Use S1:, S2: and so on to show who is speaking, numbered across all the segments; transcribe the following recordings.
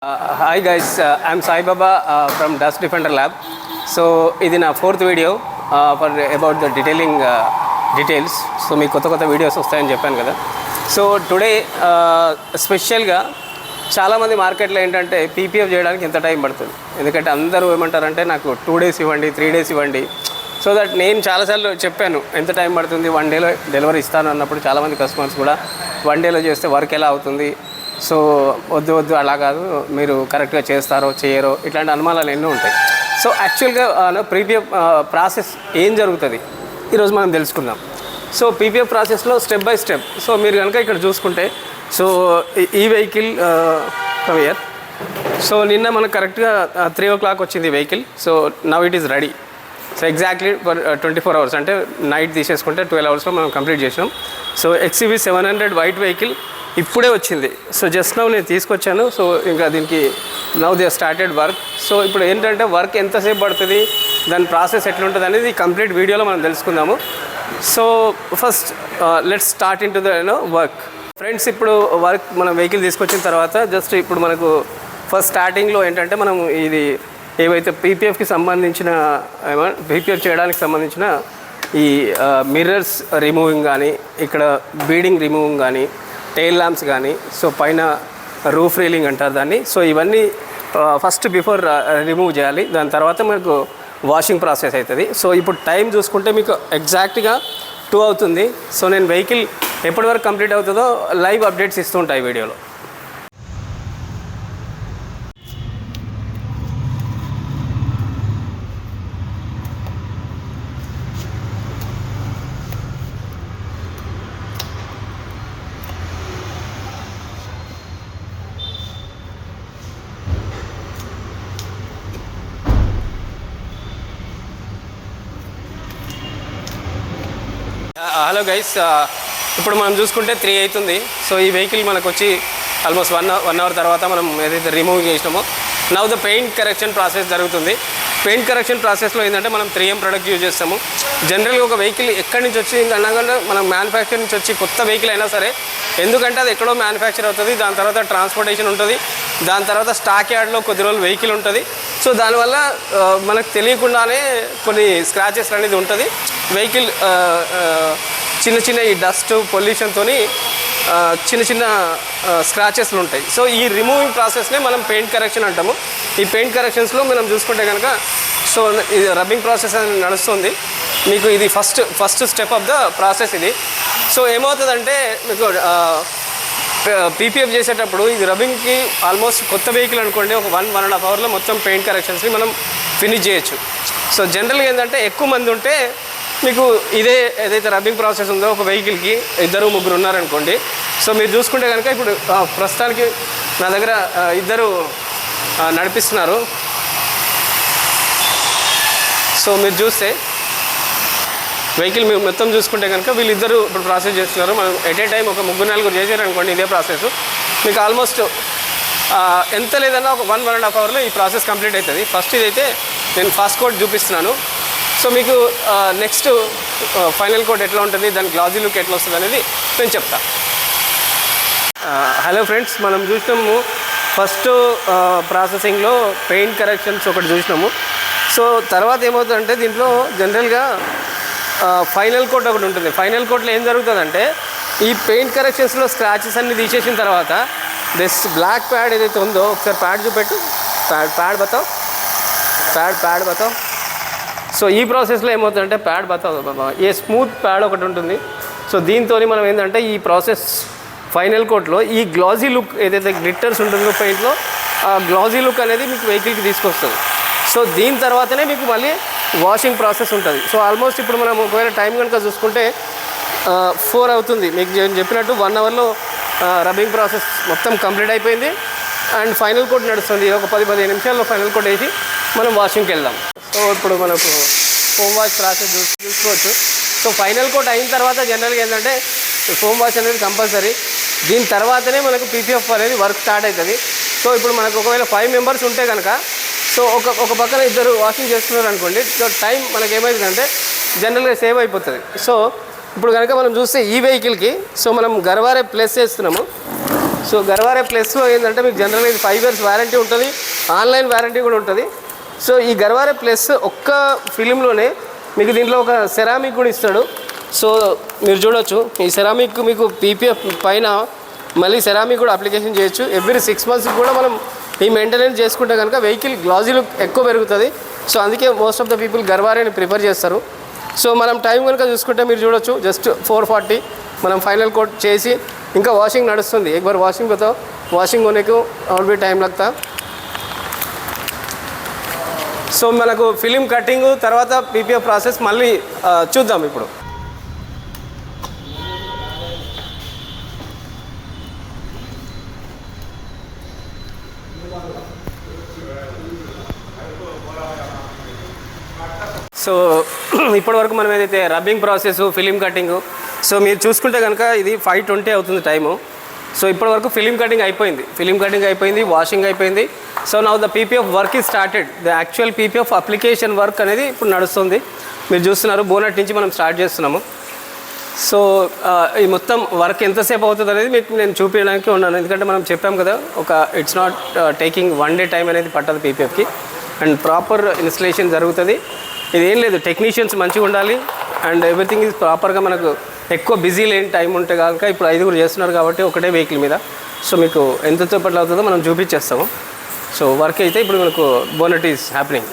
S1: Hi guys, I'm Sai Baba from Dust Defender Lab. So ఇది నా fourth video for about the details. So మీకు కొత్త videos వస్తాయని చెప్పాను కదా. సో టుడే స్పెషల్గా చాలామంది మార్కెట్లో ఏంటంటే పీపీఎఫ్ చేయడానికి ఎంత టైం పడుతుంది, ఎందుకంటే అందరూ ఏమంటారంటే నాకు 2 days ఇవ్వండి, 3 days ఇవ్వండి. సో దట్ నేను చాలాసార్లు చెప్పాను ఎంత టైం పడుతుంది, 1 dayలో డెలివరీ ఇస్తాను అన్నప్పుడు చాలామంది కస్టమర్స్ కూడా 1 dayలో చేస్తే వర్క్ ఎలా అవుతుంది, సో వద్దు అలా కాదు, మీరు కరెక్ట్గా చేస్తారో చేయరో ఇట్లాంటి అనుమానాలు ఎన్నో ఉంటాయి. సో యాక్చువల్గా పీపీఎఫ్ ప్రాసెస్ ఏం జరుగుతుంది ఈరోజు మనం తెలుసుకుందాం. సో పీపీఎఫ్ ప్రాసెస్లో స్టెప్ బై స్టెప్. సో మీరు కనుక ఇక్కడ చూసుకుంటే సో ఈ వెహికల్ ఇయర్, సో నిన్న మనకు కరెక్ట్గా 3 o'clock వచ్చింది vehicle. So now it is ready. So exactly for 24 hours, అంటే నైట్ తీసేసుకుంటే 12 hours మనం కంప్లీట్ చేసినాం. సో XUV 700 వైట్ వెహికల్ ఇప్పుడే వచ్చింది. సో జస్ట్ నౌ నేను తీసుకొచ్చాను. సో ఇంకా దీనికి now they started work. So ఇప్పుడు ఏంటంటే వర్క్ ఎంతసేపు పడుతుంది, దాని ప్రాసెస్ ఎట్లుంటుంది అనేది కంప్లీట్ వీడియోలో మనం తెలుసుకుందాము. So first let's start in to the work. Friends, ఇప్పుడు వర్క్ మనం వెహికల్ తీసుకొచ్చిన తర్వాత జస్ట్ ఇప్పుడు మనకు ఫస్ట్ స్టార్టింగ్లో ఏంటంటే మనం ఇది ఏవైతే పీపీఎఫ్కి సంబంధించిన పీపీఎఫ్ చేయడానికి సంబంధించిన ఈ మిర్రర్స్ రిమూవింగ్ కానీ, ఇక్కడ బీడింగ్ రిమూవింగ్ కానీ, టెయిల్ ల్యాంప్స్ కానీ, సో పైన రూఫ్ రీలింగ్ అంటారు దాన్ని. సో ఇవన్నీ ఫస్ట్ బిఫోర్ రిమూవ్ చేయాలి. దాని తర్వాత మనకు వాషింగ్ ప్రాసెస్ అవుతుంది. సో ఇప్పుడు టైం చూసుకుంటే మీకు ఎగ్జాక్ట్గా 2 అవుతుంది. సో నేను వెహికల్ ఎప్పటి వరకు కంప్లీట్ అవుతుందో లైవ్ అప్డేట్స్ ఇస్తూ ఉంటాయి వీడియోలో. హలో గైస్, ఇప్పుడు మనం చూసుకుంటే 3 అవుతుంది. సో ఈ వెహికల్ మనకు వచ్చి ఆల్మోస్ట్ 1 hour తర్వాత మనం ఏదైతే రిమూవ్ చేసినామో now the paint correction process జరుగుతుంది. పెయింట్ కరెక్షన్ ప్రాసెస్లో ఏంటంటే మనం 3M ప్రొడక్ట్ యూజ్ చేస్తాము. జనరల్గా ఒక వెహికల్ ఎక్కడి నుంచి వచ్చి అనగానే మనం మ్యానుఫ్యాక్చర్ నుంచి వచ్చి కొత్త వెహికల్ అయినా సరే, ఎందుకంటే అది ఎక్కడో మ్యానుఫ్యాక్చర్ అవుతుంది, దాని తర్వాత ట్రాన్స్పోర్టేషన్ ఉంటుంది, దాని తర్వాత స్టాక్ యార్డ్లో కొద్ది రోజులు వెహికల్ ఉంటుంది. సో దానివల్ల మనకు తెలియకుండానే కొన్ని స్క్రాచెస్ అనేది ఉంటుంది. వెహికల్ చిన్న ఈ డస్ట్ పొల్యూషన్తో చిన్న స్క్రాచెస్లు ఉంటాయి. సో ఈ రిమూవింగ్ ప్రాసెస్నే మనం పెయింట్ కరెక్షన్ అంటాము. ఈ పెయింట్ కరెక్షన్స్లో మనం చూసుకుంటే కనుక సో ఇది రబ్బింగ్ ప్రాసెస్ అనేది నడుస్తుంది. మీకు ఇది first step of the process ఇది. సో ఏమవుతుందంటే మీకు పీపీఎఫ్ చేసేటప్పుడు ఇది రబ్బింగ్కి ఆల్మోస్ట్ కొత్త వెహికల్ అనుకోండి ఒక 1.5 hourలో మొత్తం పెయింట్ కరెక్షన్స్ని మనం ఫినిష్ చేయొచ్చు. సో జనరల్గా ఏంటంటే ఎక్కువ మంది ఉంటే మీకు ఏదైతే రబ్బింగ్ ప్రాసెస్ ఉందో ఒక వెహికల్కి 2-3 ఉన్నారనుకోండి. సో మీరు చూసుకుంటే కనుక ఇప్పుడు ప్రస్తుతానికి నా దగ్గర 2 నడిపిస్తున్నారు. సో మీరు చూస్తే వెహికల్ మీరు మొత్తం చూసుకుంటే కనుక వీళ్ళిద్దరూ ఇప్పుడు ప్రాసెస్ చేస్తున్నారు. మనం ఎట్ ఏ టైం ఒక 3-4 చేశారనుకోండి ఇదే ప్రాసెస్, మీకు ఆల్మోస్ట్ ఎంత లేదన్నా ఒక 1.5 hourలో ఈ ప్రాసెస్ కంప్లీట్ అవుతుంది. ఫస్ట్ ఇదైతే నేను ఫాస్ట్ కోట్ చూపిస్తున్నాను. సో మీకు నెక్స్ట్ ఫైనల్ కోట్ ఎట్లా ఉంటుంది, దాని గ్లాజీ లుక్ ఎట్లా వస్తుంది అనేది నేను చెప్తా. హలో ఫ్రెండ్స్, మనం చూసినాము ఫస్ట్ ప్రాసెసింగ్లో పెయింట్ కరెక్షన్స్ ఒకటి చూసినాము. సో తర్వాత ఏమవుతుందంటే దీంట్లో జనరల్గా ఫైనల్ కోట్ ఒకటి ఉంటుంది. ఫైనల్ కోట్లో ఏం జరుగుతుందంటే ఈ పెయింట్ కరెక్షన్స్లో స్క్రాచెస్ అన్ని తీసేసిన తర్వాత దిస్ బ్లాక్ ప్యాడ్ ఏదైతే ఉందో, ఒకసారి ప్యాడ్ చూపెట్టు, ప్యాడ్ బతావ్. సో ఈ ప్రాసెస్లో ఏమవుతుందంటే ప్యాడ్ బతావ్ ఏ స్మూత్ ప్యాడ్ ఒకటి ఉంటుంది. సో దీంతో మనం ఏంటంటే ఈ ప్రాసెస్ ఫైనల్ కోట్లో ఈ గ్లాజీ లుక్ ఏదైతే గ్లిట్టర్స్ ఉంటుందో పెయింట్లో, ఆ గ్లాజీ లుక్ అనేది మీకు వెహికల్కి తీసుకొస్తుంది. సో దీని తర్వాతనే మీకు మళ్ళీ వాషింగ్ ప్రాసెస్ ఉంటుంది. సో ఆల్మోస్ట్ ఇప్పుడు మనం ఒకవేళ టైం కనుక చూసుకుంటే 4 అవుతుంది. మీకు నేను చెప్పినట్టు 1 hourలో రబ్బింగ్ ప్రాసెస్ మొత్తం కంప్లీట్ అయిపోయింది అండ్ ఫైనల్ కోట్ నడుస్తుంది. ఒక 10-15 నిమిషాల్లో ఫైనల్ కోట్ వేసి మనం వాషింగ్కి వెళ్దాం. సో ఇప్పుడు మనకు ఫోమ్ వాష్ ప్రాసెస్ చూసుకోవచ్చు. సో ఫైనల్ కోట్ అయిన తర్వాత జనరల్గా ఏంటంటే ఫోమ్ వాష్ అనేది కంపల్సరీ. దీని తర్వాతనే మనకు పీపీఎఫ్ అనేది వర్క్ స్టార్ట్ అవుతుంది. సో ఇప్పుడు మనకు ఒకవేళ 5 members ఉంటే కనుక సో ఒక పక్కన 2 వాషింగ్ చేస్తున్నారు అనుకోండి, సో టైం మనకి ఏమవుతుందంటే జనరల్గా సేవ్ అయిపోతుంది. సో ఇప్పుడు కనుక మనం చూస్తే ఈ వెహికల్కి సో మనం గర్వారే ప్లస్ చేస్తున్నాము. సో గర్వారే ప్లస్లో ఏంటంటే మీకు జనరల్గా ఇది 5 years వారంటీ ఉంటుంది, ఆన్లైన్ వారంటీ కూడా ఉంటుంది. సో ఈ గర్వారే ప్లస్ ఒక్క ఫిలింలోనే మీకు దీంట్లో ఒక సెరామిక్ కూడా ఇస్తాడు. సో మీరు చూడొచ్చు ఈ సెరామిక్ మీకు పీపీఎఫ్ పైన మళ్ళీ సెరామిక్ కూడా అప్లికేషన్ చేయొచ్చు. ఎవ్రీ 6 months కూడా మనం ఈ మెయింటెనెన్స్ చేసుకుంటే కనుక వెహికల్ గ్లాజీ లుక్ ఎక్కువ పెరుగుతుంది. సో అందుకే మోస్ట్ ఆఫ్ ద పీపుల్ గర్వారేని ప్రిఫర్ చేస్తారు. సో మనం టైం కనుక చూసుకుంటే మీరు చూడొచ్చు జస్ట్ 440 మనం ఫైనల్ కోట్ చేసి ఇంకా వాషింగ్ నడుస్తుంది. एक बार वाशिंग बताओ, वाशिंग होने को और भी टाइम लगता. సో మనకు ఫిలిం కటింగ్ తర్వాత పీపీఎఫ్ ప్రాసెస్ మళ్ళీ చూద్దాం ఇప్పుడు. సో ఇప్పటివరకు మనం ఏదైతే rubbing process, film cutting, so మీరు చూసుకుంటే కనుక ఇది 5:20 అవుతుంది టైము. సో ఇప్పటివరకు ఫిలిం కటింగ్ అయిపోయింది, వాషింగ్ అయిపోయింది. So now the PPF work is started. The actual PPF application work అనేది ఇప్పుడు నడుస్తుంది. మీరు చూస్తున్నారు బోనట్ నుంచి మనం స్టార్ట్ చేస్తున్నాము. సో ఈ మొత్తం వర్క్ ఎంతసేపు అవుతుంది అనేది మీకు నేను చూపించడానికి ఉన్నాను. ఎందుకంటే మనం చెప్పాం కదా, ఒక it's not taking 1 day time అనేది పట్టదు పీపీఎఫ్కి. అండ్ ప్రాపర్ ఇన్స్టలేషన్ జరుగుతుంది. ఇది ఏం లేదు, టెక్నీషియన్స్ మంచిగా ఉండాలి అండ్ ఎవ్రీథింగ్ ఈజ్ ప్రాపర్గా. మనకు ఎక్కువ బిజీ లేని టైం ఉంటే కనుక ఇప్పుడు 5 చేస్తున్నారు కాబట్టి ఒకటే వెహికల్ మీద. సో మీకు ఎంత సేపట్లో అవుతుందో మనం చూపించేస్తాము. సో వర్క్ అయితే ఇప్పుడు మనకు bonnet is happening.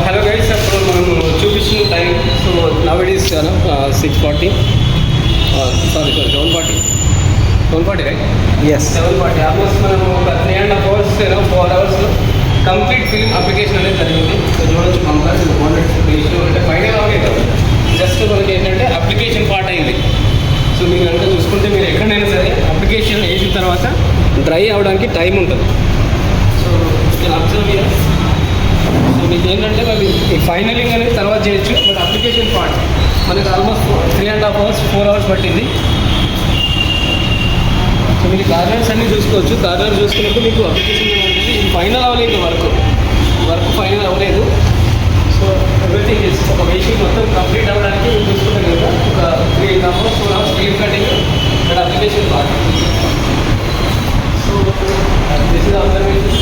S1: Hello guys, అప్పుడు మనం చూపించిన time. So now it is 6:40 sorry 7:40 right? Yes 7:40. Almost మనం ఒక 3.5 hours 4 hours complete film application అనేది జరిగింది. సో చూడొచ్చు కంప్లీట్ బోనట్ ఫినిష్ అంటే ఫైనల్ అవ్వలేదు, జస్ట్ మనకి ఏంటంటే అప్లికేషన్ పార్ట్ అయింది. సో మీరు కనుక చూసుకుంటే మీరు ఎక్కడైనా సరే అప్లికేషన్ వేసిన తర్వాత డ్రై అవ్వడానికి టైం ఉంటుంది. So observe year. సో మీకు ఏంటంటే మరి ఫైనలింగ్ అనేది తర్వాత చేయొచ్చు, బట్ అప్లికేషన్ పార్ట్ మనకి ఆల్మోస్ట్ 3.5 hours 4 hours పట్టింది. సో మీరు కార్నర్స్ అన్నీ చూసుకోవచ్చు. కార్నర్ చూసుకున్నప్పుడు మీకు అప్లికేషన్ ఏమంటుంది, ఇది ఫైనల్ అవ్వలేదు, వర్క్ ఫైనల్ అవ్వలేదు. సో ఎవ్రీథింగ్ ఇస్ ఒక వెహికల్ మొత్తం కంప్లీట్ అవ్వడానికి మీరు చూసుకుంటే కదా ఒక 3.5 hours 4 hours film cutting and application part. So this is observation.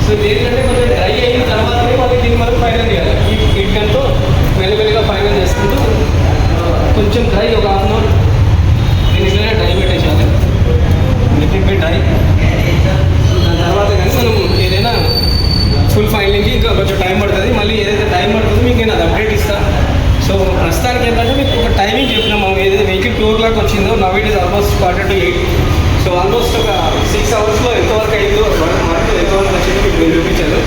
S1: So ఇది ఏంటంటే కొంచెం డ్రై అయిన తర్వాతనే దీన్ని మనం ఫైనల్ చేయాలి. ఈ కిట్కంతో మెల్లిమెల్లిగా ఫైనల్ చేసుకుంటూ కొంచెం డ్రై ఒక 1/2 hour దీనిలోనే డ్రై పెట్టేసాలి, లిటిల్ బిట్ డ్రై. దాని తర్వాత కానీ మనం ఏదైనా ఫుల్ ఫైనలింగ్కి ఇంకా కొంచెం టైం పడుతుంది. మళ్ళీ ఏదైతే టైం పడుతుందో మీకు నేను అది అప్డేట్ ఇస్తాను. సో ప్రస్తుతానికి ఏంటంటే మీకు ఒక టైమింగ్ చెప్పినాం. మనం ఏదైతే వెహికల్ 2 o'clock వచ్చిందో now it is almost 7:45. So almost ఒక 6 hours ఎంతవరకు అయిందో వర్క్ ఎంతవరకు వచ్చిందో మీకు నేను చూపించాను.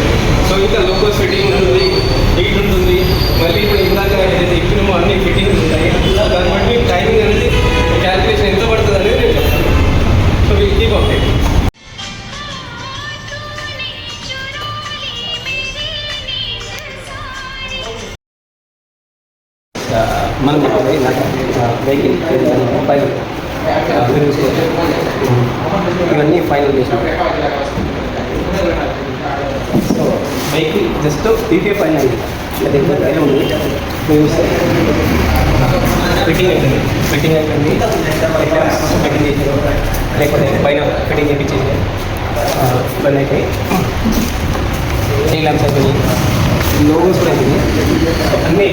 S1: సో ఇంకా లోకల్ ఫిట్టింగ్ ఉంటుంది, హీట్ ఉంటుంది, మళ్ళీ ఇప్పుడు ఇందాక ఏదైతే ఎక్కినామో అన్ని ఫిట్టింగ్స్ ఉంటాయి. దాన్ని బట్టి మీకు టైమింగ్ అనేది క్యాలిక్యులేషన్ ఎంత పడుతుంది అనేది నేను చెప్తాను. సో మీకు కీప్ అప్డేట్. మనం వెహికల్ ఇవన్నీ ఫైనల్ చేసాం. So vehicle just PPF final అయింది, అది పైన ఉంది. ఫిట్టింగ్ అయిపోయింది, ఫిట్టింగ్ చేసారు, లేకపోతే పైన ఫిట్టింగ్ చేయించేసి ఇవన్నీ అయిపోయి ల్యాంప్స్ అయిపోయి లోగోస్ కూడా అయిపోయింది. అన్నీ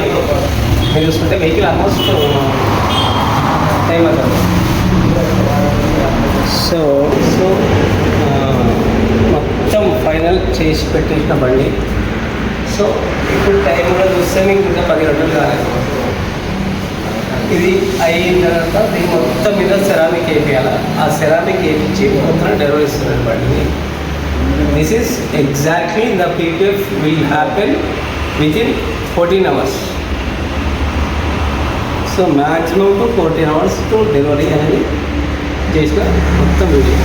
S1: మీరు చూసుకుంటే వెహికల్ ఆల్మోస్ట్ టైం అవుతుంది. సో మొత్తం ఫైనల్ చేసి పెట్టేసిన బండి. సో ఇప్పుడు టైం కూడా చూస్తే మీకు ఇంకా 10 గంటలు కాలేదు. ఇది అయిన తర్వాత దీన్ని మొత్తం మీద సెరామిక్ వేయాలి. ఆ సెరామిక్ వేయించి మొత్తం డెలివరీ ఇస్తున్నారు వాటిని. This is exactly the PPF will happen within 14 hours. So maximum to 14 hours to delivery అనేది చేసిన మొత్తం వీడియో.